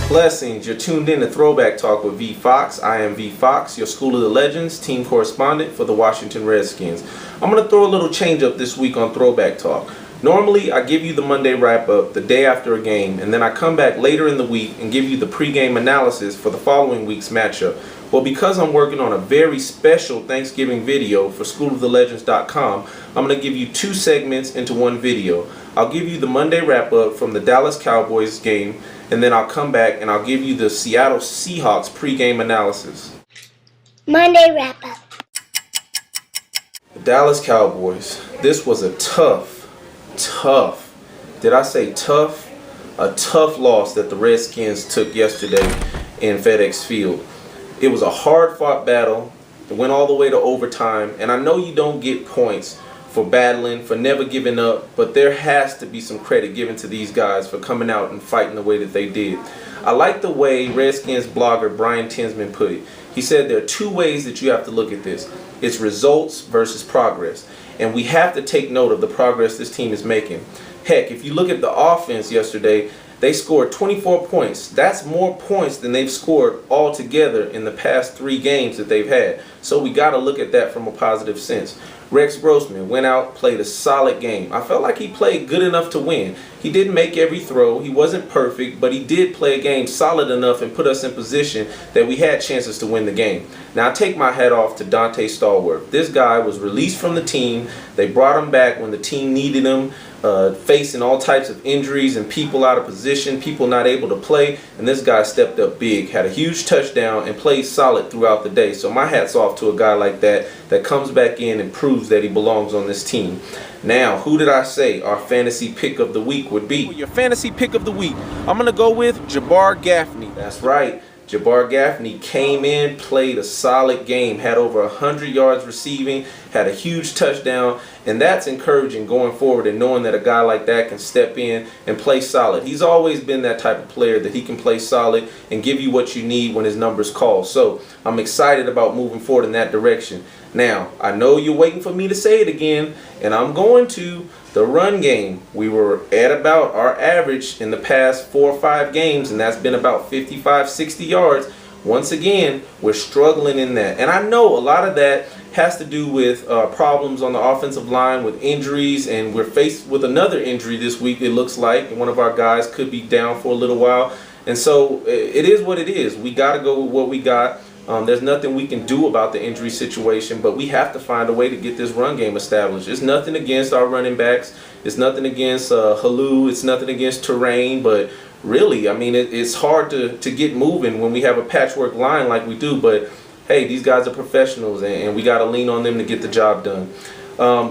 Blessings, you're tuned in to Throwback Talk with V Fox. I am V Fox, your School of the Legends team correspondent for the Washington Redskins. I'm going to throw a little change up this week on Throwback Talk. Normally, I give you the Monday wrap-up the day after a game, and then I come back later in the week and give you the pregame analysis for the following week's matchup. Well, because I'm working on a very special Thanksgiving video for schoolofthelegends.com, I'm going to give you two segments into one video. I'll give you the Monday wrap-up from the Dallas Cowboys game, and then I'll come back and I'll give you the Seattle Seahawks pregame analysis. Monday wrap-up. The Dallas Cowboys. This was a tough, did I say tough? A tough loss that the Redskins took yesterday in FedEx Field. It was a hard-fought battle. It went all the way to overtime, and I know you don't get points for battling, for never giving up, but there has to be some credit given to these guys for coming out and fighting the way that they did. I like the way Redskins blogger Brian Tinsman put it. He said there are two ways that you have to look at this. It's results versus progress. And we have to take note of the progress this team is making. Heck, if you look at the offense yesterday, they scored 24 points. That's more points than they've scored altogether in the past 3 games that they've had. So we got to look at that from a positive sense. Rex Grossman went out, played a solid game. I felt like he played good enough to win. He didn't make every throw. He wasn't perfect, but he did play a game solid enough and put us in position that we had chances to win the game. Now, I take my hat off to Dante Stallworth. This guy was released from the team. They brought him back when the team needed him, facing all types of injuries and people out of position, people not able to play, and this guy stepped up big, had a huge touchdown, and played solid throughout the day. So my hat's off to a guy like that comes back in and proves that he belongs on this team. Now, who did I say our fantasy pick of the week would be? Your fantasy pick of the week, I'm going to go with Jabbar Gaffney. That's right. Jabbar Gaffney came in, played a solid game, had over 100 yards receiving, had a huge touchdown, and that's encouraging going forward and knowing that a guy like that can step in and play solid. He's always been that type of player that he can play solid and give you what you need when his number's called. So I'm excited about moving forward in that direction. Now, I know you're waiting for me to say it again, and I'm going to. The run game, we were at about our average in the past 4 or 5 games, and that's been about 55, 60 yards. Once again, we're struggling in that. And I know a lot of that has to do with problems on the offensive line with injuries, and we're faced with another injury this week, it looks like. One of our guys could be down for a little while. And so it is what it is. We got to go with what we got. There's nothing we can do about the injury situation, but we have to find a way to get this run game established. It's nothing against our running backs. It's nothing against Halou. It's nothing against Terrain. But really, I mean, it's hard to get moving when we have a patchwork line like we do. But, hey, these guys are professionals, and we got to lean on them to get the job done.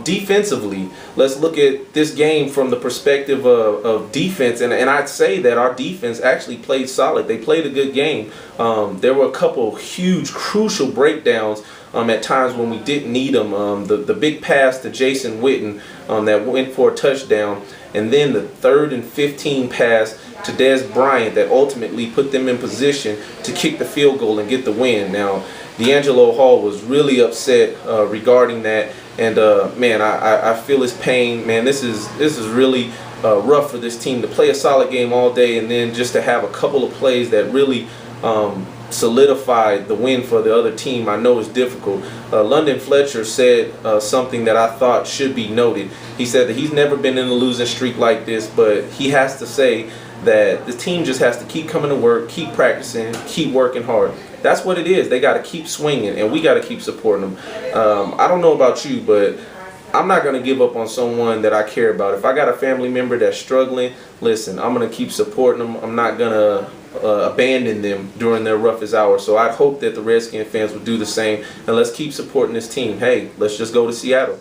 Defensively, let's look at this game from the perspective of defense, and I'd say that our defense actually played solid. They played a good game. There were a couple huge, crucial breakdowns at times when we didn't need them. The big pass to Jason Witten that went for a touchdown, and then the 3rd and 15 pass to Dez Bryant that ultimately put them in position to kick the field goal and get the win. Now, D'Angelo Hall was really upset regarding that. And man, I feel his pain. Man, this is really rough for this team to play a solid game all day and then just to have a couple of plays that really solidified the win for the other team. I know it's difficult. London Fletcher said something that I thought should be noted. He said that he's never been in a losing streak like this, but he has to say that the team just has to keep coming to work, keep practicing, keep working hard. That's what it is. They got to keep swinging, and we got to keep supporting them. I don't know about you, but I'm not going to give up on someone that I care about. If I got a family member that's struggling, listen, I'm going to keep supporting them. I'm not going to abandon them during their roughest hours. So I hope that the Redskins fans would do the same, and let's keep supporting this team. Hey, let's just go to Seattle.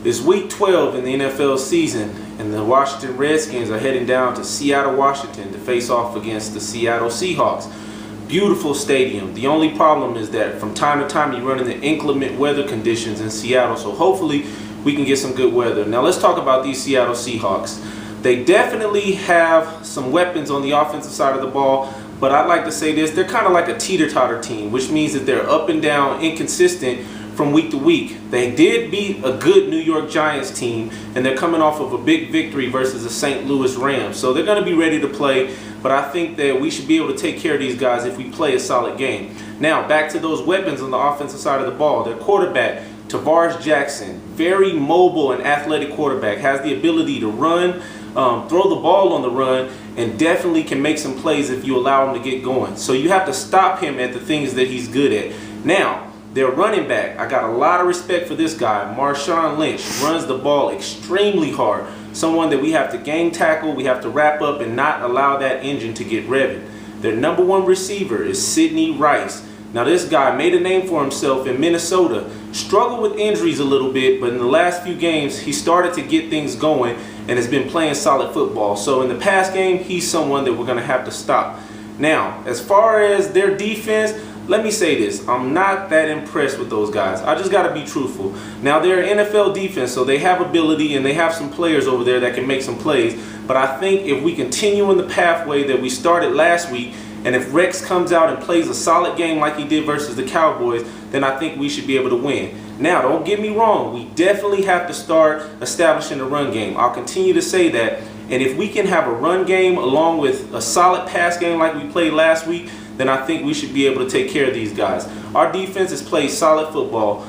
It's week 12 in the NFL season, and the Washington Redskins are heading down to Seattle, Washington to face off against the Seattle Seahawks. Beautiful stadium. The only problem is that from time to time you run into inclement weather conditions in Seattle, so hopefully we can get some good weather. Now let's talk about these Seattle Seahawks. They definitely have some weapons on the offensive side of the ball, but I'd like to say this, they're kind of like a teeter-totter team, which means that they're up and down, inconsistent from week to week. They did beat a good New York Giants team, and they're coming off of a big victory versus the St. Louis Rams. So they're going to be ready to play, but I think that we should be able to take care of these guys if we play a solid game. Now, back to those weapons on the offensive side of the ball. Their quarterback, Tavares Jackson, very mobile and athletic quarterback, has the ability to run, throw the ball on the run, and definitely can make some plays if you allow him to get going. So you have to stop him at the things that he's good at. Now, their running back, I got a lot of respect for this guy. Marshawn Lynch runs the ball extremely hard. Someone that we have to gang tackle, we have to wrap up and not allow that engine to get revving. Their number one receiver is Sidney Rice. Now this guy made a name for himself in Minnesota, struggled with injuries a little bit, but in the last few games he started to get things going and has been playing solid football. So in the past game, he's someone that we're going to have to stop. Now, as far as their defense, let me say this, I'm not that impressed with those guys. I just got to be truthful. Now, they're an NFL defense, so they have ability and they have some players over there that can make some plays. But I think if we continue in the pathway that we started last week, and if Rex comes out and plays a solid game like he did versus the Cowboys, then I think we should be able to win. Now, don't get me wrong, we definitely have to start establishing a run game. I'll continue to say that. And if we can have a run game along with a solid pass game like we played last week, then I think we should be able to take care of these guys. Our defense has played solid football,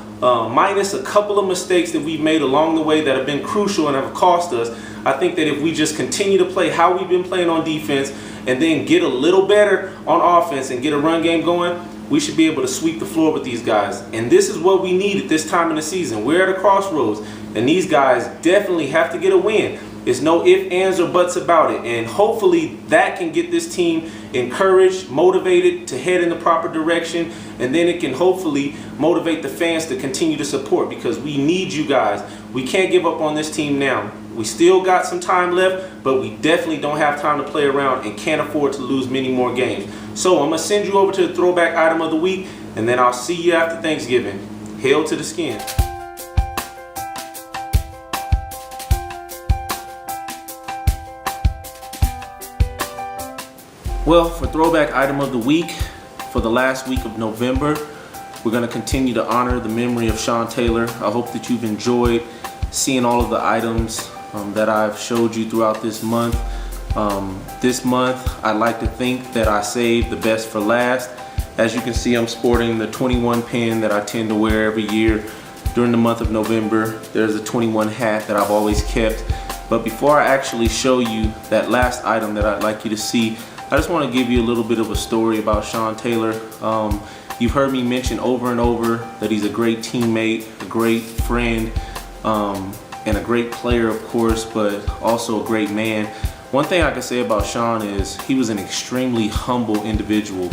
minus a couple of mistakes that we've made along the way that have been crucial and have cost us. I think that if we just continue to play how we've been playing on defense and then get a little better on offense and get a run game going, we should be able to sweep the floor with these guys. And this is what we need at this time in the season. We're at a crossroads, and these guys definitely have to get a win. There's no ifs, ands, or buts about it. And hopefully that can get this team encouraged, motivated to head in the proper direction. And then it can hopefully motivate the fans to continue to support, because we need you guys. We can't give up on this team now. We still got some time left, but we definitely don't have time to play around and can't afford to lose many more games. So I'm going to send you over to the throwback item of the week, and then I'll see you after Thanksgiving. Hail to the Skins. Well, for throwback item of the week, for the last week of November, we're going to continue to honor the memory of Sean Taylor. I hope that you've enjoyed seeing all of the items that I've showed you throughout this month. This month, I'd like to think that I saved the best for last. As you can see, I'm sporting the 21 pin that I tend to wear every year during the month of November. There's a 21 hat that I've always kept. But before I actually show you that last item that I'd like you to see, I just want to give you a little bit of a story about Sean Taylor. You've heard me mention over and over that he's a great teammate, a great friend, and a great player, of course, but also a great man. One thing I can say about Sean is he was an extremely humble individual.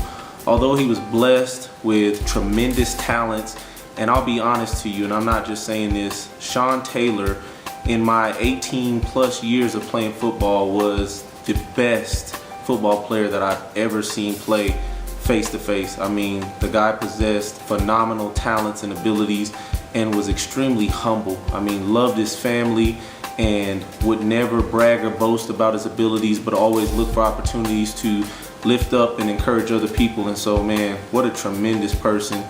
Although he was blessed with tremendous talents, and I'll be honest to you, and I'm not just saying this, Sean Taylor, in my 18 plus years of playing football, was the best football player that I've ever seen play face to face. I mean, the guy possessed phenomenal talents and abilities and was extremely humble. I mean, loved his family and would never brag or boast about his abilities, but always look for opportunities to lift up and encourage other people. And so, man, what a tremendous person.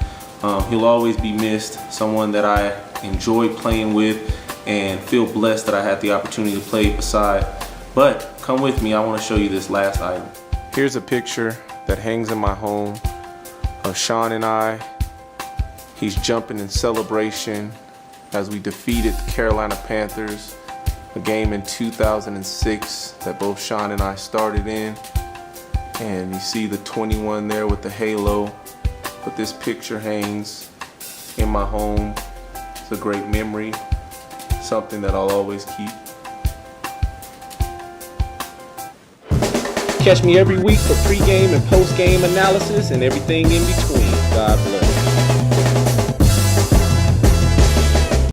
He'll always be missed, someone that I enjoyed playing with and feel blessed that I had the opportunity to play beside. But come with me, I want to show you this last item. Here's a picture that hangs in my home of Sean and I. He's jumping in celebration as we defeated the Carolina Panthers, a game in 2006 that both Sean and I started in. And you see the 21 there with the halo. But this picture hangs in my home. It's a great memory, something that I'll always keep. Catch me every week for pregame and postgame analysis and everything in between. God bless.